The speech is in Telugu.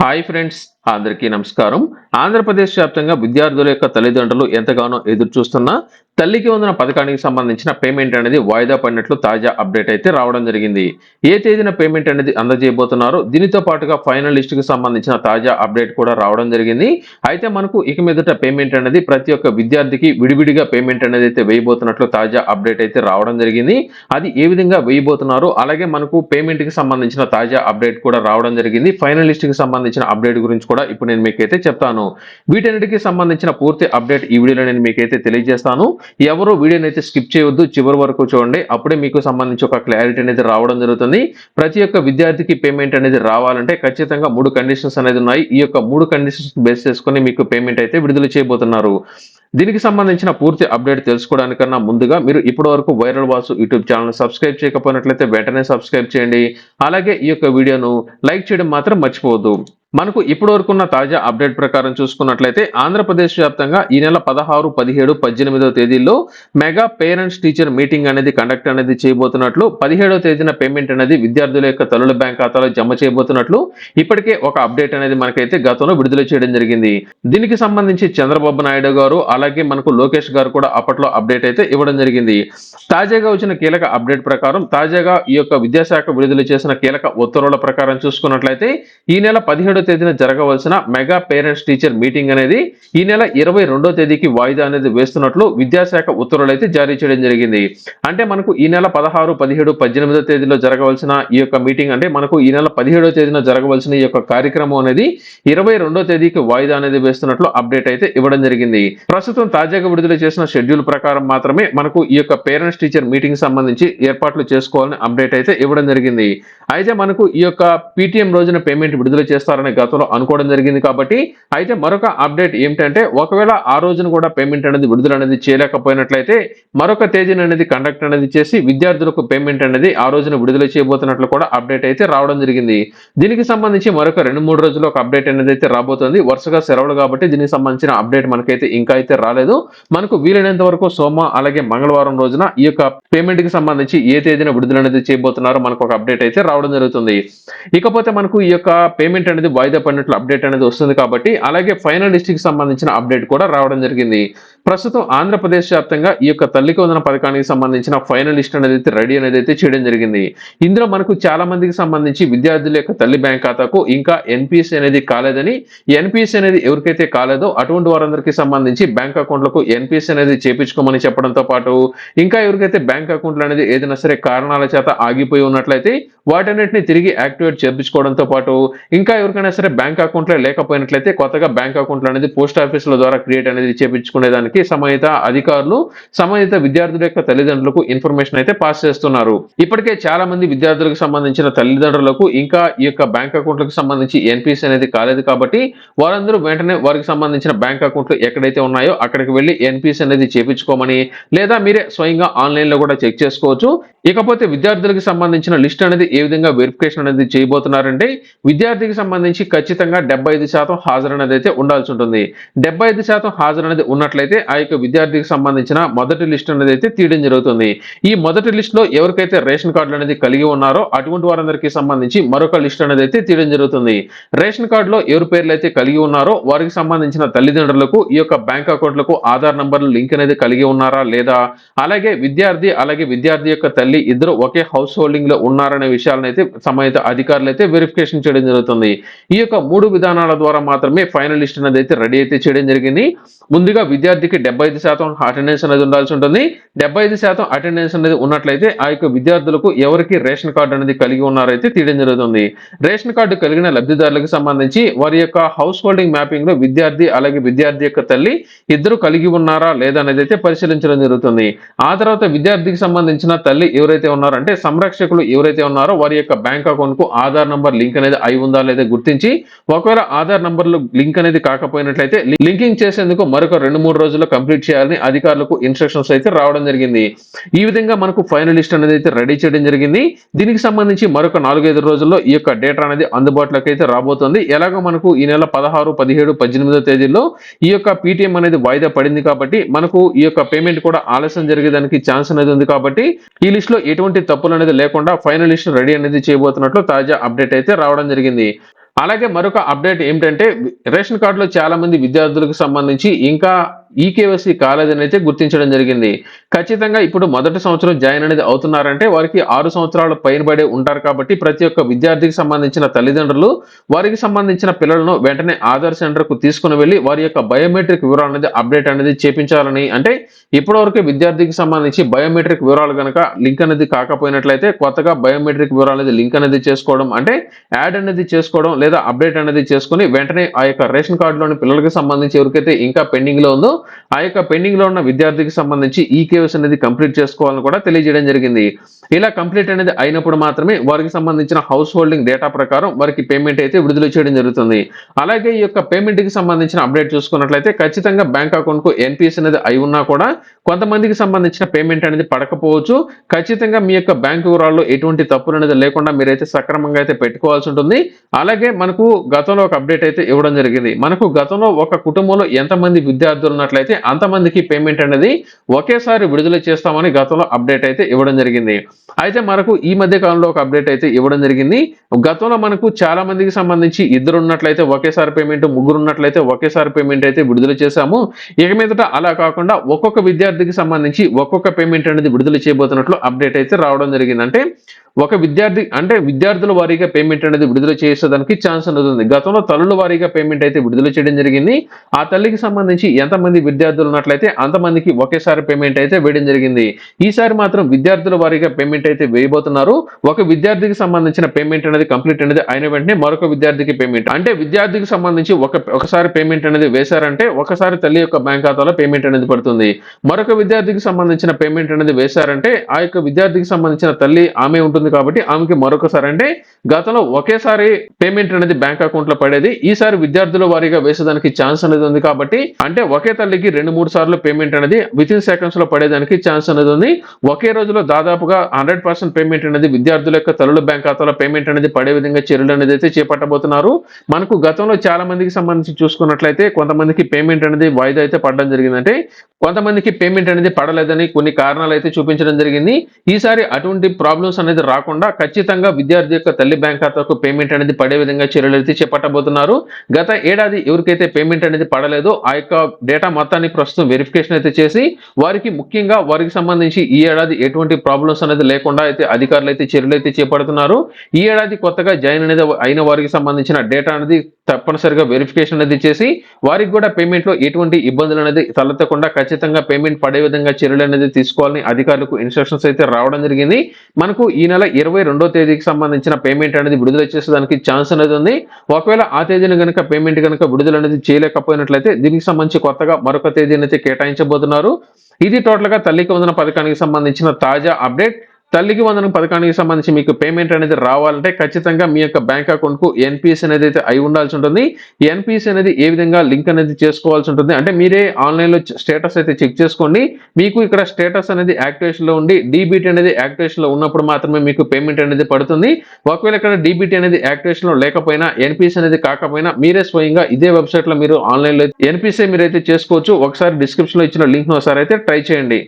హాయ్ ఫ్రెండ్స్, అందరికీ నమస్కారం. ఆంధ్రప్రదేశ్ వ్యాప్తంగా విద్యార్థుల యొక్క తల్లిదండ్రులు ఎంతగానో ఎదురు చూస్తున్న తల్లికి వందన పథకానికి సంబంధించిన పేమెంట్ అనేది వాయిదా పడినట్లు తాజా అప్డేట్ అయితే రావడం జరిగింది. ఏ తేదీన పేమెంట్ అనేది అందజేయబోతున్నారో దీనితో పాటుగా ఫైనల్ లిస్ట్ కి సంబంధించిన తాజా అప్డేట్ కూడా రావడం జరిగింది. అయితే మనకు ఇక మీదట పేమెంట్ అనేది ప్రతి ఒక్క విద్యార్థికి విడివిడిగా పేమెంట్ అనేది అయితే వేయబోతున్నట్లు తాజా అప్డేట్ అయితే రావడం జరిగింది. అది ఏ విధంగా వేయబోతున్నారు, అలాగే మనకు పేమెంట్ కి సంబంధించిన తాజా అప్డేట్ కూడా రావడం జరిగింది. ఫైనల్ లిస్ట్ కి సంబంధించిన అప్డేట్ గురించి కూడా ఇప్పుడు నేను మీకైతే చెప్తాను. వీటన్నిటికి సంబంధించిన పూర్తి అప్డేట్ ఈ వీడియోలో నేను మీకైతే తెలియజేస్తాను. ఎవరు వీడియోని అయితే స్కిప్ చేయవద్దు, చివరి వరకు చూడండి. అప్పుడే మీకు సంబంధించి ఒక క్లారిటీ అనేది రావడం జరుగుతుంది. ప్రతి ఒక్క విద్యార్థికి పేమెంట్ అనేది రావాలంటే ఖచ్చితంగా 3 కండిషన్స్ అనేది ఉన్నాయి. ఈ యొక్క 3 కండిషన్స్ బేస్ చేసుకొని మీకు పేమెంట్ అయితే విడుదల చేయబోతున్నారు. దీనికి సంబంధించిన పూర్తి అప్డేట్ తెలుసుకోవడానికన్నా ముందుగా మీరు ఇప్పటి వరకు viral Vasu YouTube channel subscribe చేయకపోయినట్లయితే వెంటనే సబ్స్క్రైబ్ చేయండి. అలాగే ఈ యొక్క వీడియోను లైక్ చేయడం మాత్రం మర్చిపోవద్దు. మనకు ఇప్పటి వరకు ఉన్న తాజా అప్డేట్ ప్రకారం చూసుకున్నట్లయితే ఆంధ్రప్రదేశ్ వ్యాప్తంగా ఈ నెల 16, 17, 18వ తేదీల్లో మెగా పేరెంట్స్ టీచర్ మీటింగ్ అనేది కండక్ట్ అనేది చేయబోతున్నట్లు, 17వ తేదీన పేమెంట్ అనేది విద్యార్థుల యొక్క తల్లుల బ్యాంక్ ఖాతాలో జమ చేయబోతున్నట్లు ఇప్పటికే ఒక అప్డేట్ అనేది మనకైతే గతంలో విడుదల చేయడం జరిగింది. దీనికి సంబంధించి చంద్రబాబు నాయుడు గారు అలాగే మనకు లోకేష్ గారు కూడా అప్పట్లో అప్డేట్ అయితే ఇవ్వడం జరిగింది. తాజాగా వచ్చిన కీలక అప్డేట్ ప్రకారం తాజాగా ఈ యొక్క విద్యాశాఖ విడుదల చేసిన కీలక ఉత్తర్వుల ప్రకారం చూసుకున్నట్లయితే ఈ నెల 17వ తేదీన జరగవలసిన మెగా పేరెంట్స్ టీచర్ మీటింగ్ అనేది ఈ నెల 22వ తేదీకి వాయిదా అనేది వేస్తున్నట్లు విద్యాశాఖ ఉత్తర్వులు అయితే జారీ చేయడం జరిగింది. అంటే మనకు ఈ నెల 16, 17, 18వ తేదీలో జరగవలసిన ఈ యొక్క మీటింగ్, అంటే మనకు ఈ నెల 17వ తేదీన జరగవలసిన ఈ యొక్క కార్యక్రమం అనేది 22వ తేదీకి వాయిదా అనేది వేస్తున్నట్లు అప్డేట్ అయితే ఇవ్వడం జరిగింది. ప్రస్తుతం తాజాగా విడుదల చేసిన షెడ్యూల్ ప్రకారం మాత్రమే మనకు ఈ యొక్క పేరెంట్స్ టీచర్ మీటింగ్ సంబంధించి ఏర్పాట్లు చేసుకోవాలని అప్డేట్ అయితే ఇవ్వడం జరిగింది. అయితే మనకు ఈ యొక్క పీటీఎం రోజున పేమెంట్ విడుదల చేస్తారని గతంలో అనుకోవడం జరిగింది. కాబట్టి అయితే మరొక అప్డేట్ ఏమిటంటే ఒకవేళ ఆ రోజున కూడా పేమెంట్ అనేది విడుదల అనేది చేయలేకపోయినట్లయితే మరొక తేదీని అనేది కండక్ట్ అనేది చేసి విద్యార్థులకు పేమెంట్ అనేది ఆ రోజున విడుదల చేయబోతున్నట్లు కూడా అప్డేట్ అయితే రావడం జరిగింది. దీనికి సంబంధించి మరొక 2-3 రోజుల్లో ఒక అప్డేట్ అనేది అయితే రాబోతుంది. వరుసగా సెలవులు కాబట్టి దీనికి సంబంధించిన అప్డేట్ మనకైతే ఇంకా అయితే రాలేదు. మనకు వీలైనంత వరకు సోమ అలాగే మంగళవారం రోజున ఈ యొక్క పేమెంట్ కి సంబంధించి ఏ తేదీన విడుదల అనేది చేయబోతున్నారో మనకు ఒక అప్డేట్ అయితే రావడం జరుగుతుంది. ఇకపోతే మనకు ఈ యొక్క పేమెంట్ అనేది వాయిదా పడినట్లు అప్డేట్ అనేది వస్తుంది కాబట్టి అలాగే ఫైనల్ లిస్ట్ కి సంబంధించిన అప్డేట్ కూడా రావడం జరిగింది. ప్రస్తుతం ఆంధ్రప్రదేశ్ వ్యాప్తంగా ఈ యొక్క తల్లికి వందన పథకానికి సంబంధించిన ఫైనల్ లిస్ట్ అనేది అయితే రెడీ అనేది అయితే చేయడం జరిగింది. ఇందులో మనకు చాలా మందికి సంబంధించి విద్యార్థుల యొక్క తల్లి బ్యాంక్ ఖాతాకు ఇంకా ఎన్పిఎస్ అనేది కాలేదని, ఎన్పిఎస్ అనేది ఎవరికైతే కాలేదో అటువంటి వారందరికీ సంబంధించి బ్యాంక్ అకౌంట్లకు ఎన్పిఎస్ అనేది చేపించుకోమని చెప్పడంతో పాటు ఇంకా ఎవరికైతే బ్యాంక్ అకౌంట్లు అనేది ఏదైనా సరే కారణాల చేత ఆగిపోయి ఉన్నట్లయితే వాటన్నిటిని తిరిగి యాక్టివేట్ చేపించుకోవడంతో పాటు ఇంకా ఎవరికైనా సరే బ్యాంక్ అకౌంట్లే లేకపోయినట్లయితే కొత్తగా బ్యాంక్ అకౌంట్లు అనేది పోస్ట్ ఆఫీసుల ద్వారా క్రియేట్ అనేది చేపించుకునేదానికి సంబంధిత అధికారులు సంబంధిత విద్యార్థుల యొక్క తల్లిదండ్రులకు ఇన్ఫర్మేషన్ అయితే పాస్ చేస్తున్నారు. ఇప్పటికే చాలా మంది విద్యార్థులకు సంబంధించిన తల్లిదండ్రులకు ఇంకా ఈ యొక్క బ్యాంక్ అకౌంట్లకు సంబంధించి ఎన్పిఎస్ అనేది కాలేదు కాబట్టి వారందరూ వెంటనే వారికి సంబంధించిన బ్యాంక్ అకౌంట్లు ఎక్కడైతే ఉన్నాయో అక్కడికి వెళ్లి ఎన్పిఎస్ అనేది చేపించుకోమని, లేదా మీరే స్వయంగా ఆన్లైన్ లో కూడా చెక్ చేసుకోవచ్చు. ఇకపోతే విద్యార్థులకు సంబంధించిన లిస్ట్ అనేది ఏ విధంగా వెరిఫికేషన్ అనేది చేయబోతున్నారంటే విద్యార్థికి సంబంధించి ఖచ్చితంగా 75% హాజరు అనేది అయితే ఉండాల్సి ఉంటుంది. 75% హాజరు అనేది ఉన్నట్లయితే ఆ యొక్క విద్యార్థికి సంబంధించిన మొదటి లిస్ట్ అనేది అయితే తీయడం జరుగుతుంది. ఈ మొదటి లిస్ట్ లో ఎవరికైతే రేషన్ కార్డులు అనేది కలిగి ఉన్నారో అటువంటి వారందరికీ సంబంధించి మరొక లిస్ట్ అనేది అయితే తీయడం జరుగుతుంది. రేషన్ కార్డులో ఎవరి పేర్లు అయితే కలిగి ఉన్నారో వారికి సంబంధించిన తల్లిదండ్రులకు ఈ యొక్క బ్యాంక్ అకౌంట్లకు ఆధార్ నంబర్లు లింక్ అనేది కలిగి ఉన్నారా లేదా, అలాగే విద్యార్థి యొక్క తల్లి ఇద్దరు ఒకే హౌస్ హోల్డింగ్ లో ఉన్నారనే విషయాలను అయితే సంబంధిత అధికారులు అయితే వెరిఫికేషన్ చేయడం జరుగుతుంది. ఈ యొక్క 3 విధానాల ద్వారా మాత్రమే ఫైనల్ లిస్ట్ అనేది అయితే రెడీ అయితే చేయడం జరిగింది. ముందుగా విద్యార్థికి 75% అటెండెన్స్ అనేది ఉండాల్సి ఉంటుంది. 75% అటెండెన్స్ అనేది ఉన్నట్లయితే ఆ యొక్క విద్యార్థులకు ఎవరికి రేషన్ కార్డు అనేది కలిగి ఉన్నారైతే తీయడం జరుగుతుంది. రేషన్ కార్డు కలిగిన లబ్ధిదారులకు సంబంధించి వారి యొక్క హౌస్ హోల్డింగ్ మ్యాపింగ్ లో విద్యార్థి అలాగే విద్యార్థి యొక్క తల్లి ఇద్దరు కలిగి ఉన్నారా లేదా అనేది అయితే పరిశీలించడం జరుగుతుంది. ఆ తర్వాత విద్యార్థికి సంబంధించిన తల్లి ఎవరైతే ఉన్నారో అంటే సంరక్షకులు ఎవరైతే ఉన్నారో వారి యొక్క బ్యాంక్ అకౌంట్ కు ఆధార్ నంబర్ లింక్ అనేది అయి ఉందా లేదా గుర్తించి, ఒకవేళ ఆధార్ నంబర్ లో లింక్ అనేది కాకపోయినట్లయితే లింకింగ్ చేసేందుకు మరొక 2-3 రోజుల్లో కంప్లీట్ చేయాలని అధికారులకు ఇన్స్ట్రక్షన్స్ అయితే రావడం జరిగింది. ఈ విధంగా మనకు ఫైనల్ లిస్ట్ అనేది అయితే రెడీ చేయడం జరిగింది. దీనికి సంబంధించి మరొక 4-5 రోజుల్లో ఈ యొక్క డేటా అనేది అందుబాటులోకి అయితే రాబోతుంది. ఎలాగో మనకు ఈ నెల 16, 17, 18వ తేదీల్లో ఈ యొక్క పీటీఎం అనేది వాయిదా పడింది కాబట్టి మనకు ఈ యొక్క పేమెంట్ కూడా ఆలస్యం జరిగేదానికి ఛాన్స్ అనేది ఉంది. కాబట్టి ఈ లిస్ట్ లో ఎటువంటి తప్పులు అనేది లేకుండా ఫైనల్ లిస్ట్ రెడీ అనేది చేయబోతున్నట్లు తాజా అప్డేట్ అయితే రావడం జరిగింది. అలాగే మరొక అప్డేట్ ఏమిటంటే రేషన్ కార్డులో చాలా మంది విద్యార్థులకు సంబంధించి ఇంకా ఈకేవైసీ కాలేదని అయితే గుర్తించడం జరిగింది. ఖచ్చితంగా ఇప్పుడు మొదటి సంవత్సరం జాయిన్ అనేది అవుతున్నారంటే వారికి 6 సంవత్సరాల పైనబడే ఉంటారు కాబట్టి ప్రతి ఒక్క విద్యార్థికి సంబంధించిన తల్లిదండ్రులు వారికి సంబంధించిన పిల్లలను వెంటనే ఆధార్ సెంటర్‌కు తీసుకొని వెళ్లి వారి యొక్క బయోమెట్రిక్ వివరాలు అనేది అప్డేట్ అనేది చేపించాలని, అంటే ఇప్పటివరకు విద్యార్థికి సంబంధించి బయోమెట్రిక్ వివరాలు గనక లింక్ అనేది కాకపోయినట్లయితే కొత్తగా బయోమెట్రిక్ వివరాలు అనేది లింక్ అనేది చేసుకోవడం, అంటే యాడ్ అనేది చేసుకోవడం లేదా అప్డేట్ అనేది చేసుకొని వెంటనే ఆ యొక్క రేషన్ కార్డులోని పిల్లలకి సంబంధించి ఎవరికైతే ఇంకా పెండింగ్ లో ఉందో ఆ యొక్క పెండింగ్ లో ఉన్న విద్యార్థికి సంబంధించి ఈకేవైసీ అనేది కంప్లీట్ చేసుకోవాలని కూడా తెలియజేయడం జరిగింది. ఇలా కంప్లీట్ అనేది అయినప్పుడు మాత్రమే వారికి సంబంధించిన హౌస్ హోల్డింగ్ డేటా ప్రకారం వారికి పేమెంట్ అయితే విడుదల చేయడం జరుగుతుంది. అలాగే ఈ యొక్క పేమెంట్ కి సంబంధించిన అప్డేట్ చూసుకున్నట్లయితే ఖచ్చితంగా బ్యాంక్ అకౌంట్ కు ఎన్పిఎస్ అనేది అయి ఉన్నా కూడా కొంతమందికి సంబంధించిన పేమెంట్ అనేది పడకపోవచ్చు. ఖచ్చితంగా మీ యొక్క బ్యాంక్ వివరాల్లో ఎటువంటి తప్పులు అనేది లేకుండా మీరైతే సక్రమంగా అయితే పెట్టుకోవాల్సి ఉంటుంది. అలాగే మనకు గతంలో ఒక అప్డేట్ అయితే ఇవ్వడం జరిగింది. మనకు గతంలో ఒక కుటుంబంలో ఎంతమంది విద్యార్థులు ఉన్నట్లయితే అంతమందికి పేమెంట్ అనేది ఒకేసారి విడుదల చేస్తామని గతంలో అప్డేట్ అయితే ఇవ్వడం జరిగింది. అయితే మనకు ఈ మధ్య కాలంలో ఒక అప్డేట్ అయితే ఇవ్వడం జరిగింది. గతంలో మనకు చాలా మందికి సంబంధించి ఇద్దరు ఉన్నట్లయితే ఒకేసారి పేమెంట్, ముగ్గురు ఉన్నట్లయితే ఒకేసారి పేమెంట్ అయితే విడుదల చేశాము. ఇక మీదట అలా కాకుండా ఒక్కొక్క విద్యార్థికి సంబంధించి ఒక్కొక్క పేమెంట్ అనేది విడుదల చేయబోతున్నట్లు అప్డేట్ అయితే రావడం జరిగింది. అంటే ఒక విద్యార్థి అంటే విద్యార్థుల వారీగా పేమెంట్ అనేది విడుదల చేసేదానికి ఛాన్స్ అనేది ఉంది. గతంలో తల్లుల వారీగా పేమెంట్ అయితే విడుదల చేయడం జరిగింది. ఆ తల్లికి సంబంధించి ఎంతమంది విద్యార్థులు ఉన్నట్లయితే అంతమందికి ఒకేసారి పేమెంట్ అయితే వేయడం జరిగింది. ఈసారి మాత్రం విద్యార్థుల వారీగా పేమెంట్ అయితే వేయబోతున్నారు. ఒక విద్యార్థికి సంబంధించిన పేమెంట్ అనేది కంప్లీట్ అనేది అయిన వెంటనే మరొక విద్యార్థికి పేమెంట్, అంటే విద్యార్థికి సంబంధించి ఒకసారి పేమెంట్ అనేది వేశారంటే ఒకసారి తల్లి యొక్క బ్యాంక్ ఖాతాలో పేమెంట్ అనేది పడుతుంది. మరొక విద్యార్థికి సంబంధించిన పేమెంట్ అనేది వేశారంటే ఆ యొక్క విద్యార్థికి సంబంధించిన తల్లి ఆమె ఉంటుంది కాబట్టి ఆమెకి మరొకసారి, అంటే గతంలో ఒకేసారి పేమెంట్ అనేది బ్యాంక్ అకౌంట్ లో పడేది, ఈసారి విద్యార్థుల వారీగా వేసేదానికి ఛాన్స్ అనేది ఉంది. కాబట్టి అంటే ఒకే తల్లికి 2-3 సార్లు పేమెంట్ అనేది విత్ ఇన్ సెకండ్స్ లో పడేదానికి ఛాన్స్ అనేది ఉంది. ఒకే రోజులో దాదాపుగా 100% పేమెంట్ అనేది విద్యార్థుల యొక్క తల్లుల బ్యాంక్ ఖాతాలో పేమెంట్ అనేది పడే విధంగా చర్యలు అనేది అయితే చేపట్టబోతున్నారు. మనకు గతంలో చాలా మందికి సంబంధించి చూసుకున్నట్లయితే కొంతమందికి పేమెంట్ అనేది వాయిదా అయితే పడడం జరిగిందంటే కొంతమందికి పేమెంట్ అనేది పడలేదని కొన్ని కారణాలు అయితే చూపించడం జరిగింది. ఈసారి అటువంటి ప్రాబ్లమ్స్ అనేది రాకుండా ఖచ్చితంగా విద్యార్థి యొక్క తల్లి బ్యాంక్ ఖాతాకు పేమెంట్ అనేది పడే విధంగా చర్యలు అయితే చేపట్టబోతున్నారు. గత ఏడాది ఎవరికైతే పేమెంట్ అనేది పడలేదో ఆ యొక్క డేటా మొత్తాన్ని ప్రస్తుతం వెరిఫికేషన్ అయితే చేసి వారికి ముఖ్యంగా వారికి సంబంధించి ఈ ఏడాది ఎటువంటి ప్రాబ్లమ్స్ అనేది లేకుండా అయితే అధికారులు అయితే చర్యలు అయితే చేపడుతున్నారు. ఈ ఏడాది కొత్తగా జాయిన్ అనేది అయిన వారికి సంబంధించిన డేటా అనేది తప్పనిసరిగా వెరిఫికేషన్ అనేది చేసి వారికి కూడా పేమెంట్ లో ఎటువంటి ఇబ్బందులు అనేది తలెత్తకుండా ఖచ్చితంగా పేమెంట్ పడే విధంగా చర్యలు అనేది తీసుకోవాలని అధికారులకు ఇన్స్ట్రక్షన్స్ అయితే రావడం జరిగింది. మనకు ఈ నెల 22వ తేదీకి సంబంధించిన పేమెంట్ అనేది విడుదల చేసేదానికి ఛాన్స్ అనేది ఉంది. ఒకవేళ ఆ తేదీని కనుక పేమెంట్ కనుక విడుదల అనేది చేయలేకపోయినట్లయితే దీనికి సంబంధించి కొత్తగా మరొక తేదీని అయితే కేటాయించబోతున్నారు. ఇది టోటల్ గా తల్లికి వందన పథకానికి సంబంధించిన తాజా అప్డేట్. తల్లికి వందనం పథకానికి సంబంధించి మీకు పేమెంట్ అనేది రావాలంటే ఖచ్చితంగా మీ యొక్క బ్యాంక్ అకౌంట్ కు ఎన్పిఎస్ అనేది అయితే అయి ఉండాల్సి ఉంటుంది. ఎన్పిఎస్ అనేది ఏ విధంగా లింక్ అనేది చేసుకోవాల్సి ఉంటుంది అంటే మీరే ఆన్లైన్ లో స్టేటస్ అయితే చెక్ చేసుకోండి. మీకు ఇక్కడ స్టేటస్ అనేది యాక్టివేషన్ లో ఉండి డీబీటీ అనేది యాక్టివేషన్ లో ఉన్నప్పుడు మాత్రమే మీకు పేమెంట్ అనేది పడుతుంది. ఒకవేళ ఇక్కడ డీబీటీ అనేది యాక్టివేషన్ లో లేకపోయినా ఎన్పిఎస్ అనేది కాకపోయినా మీరే స్వయంగా ఇదే వెబ్సైట్ లో మీరు ఆన్లైన్ లో ఎన్పిఎస్ మీరైతే చేసుకోవచ్చు. ఒకసారి డిస్క్రిప్షన్ లో ఇచ్చిన లింక్ ను ఒకసారి అయితే ట్రై చేయండి.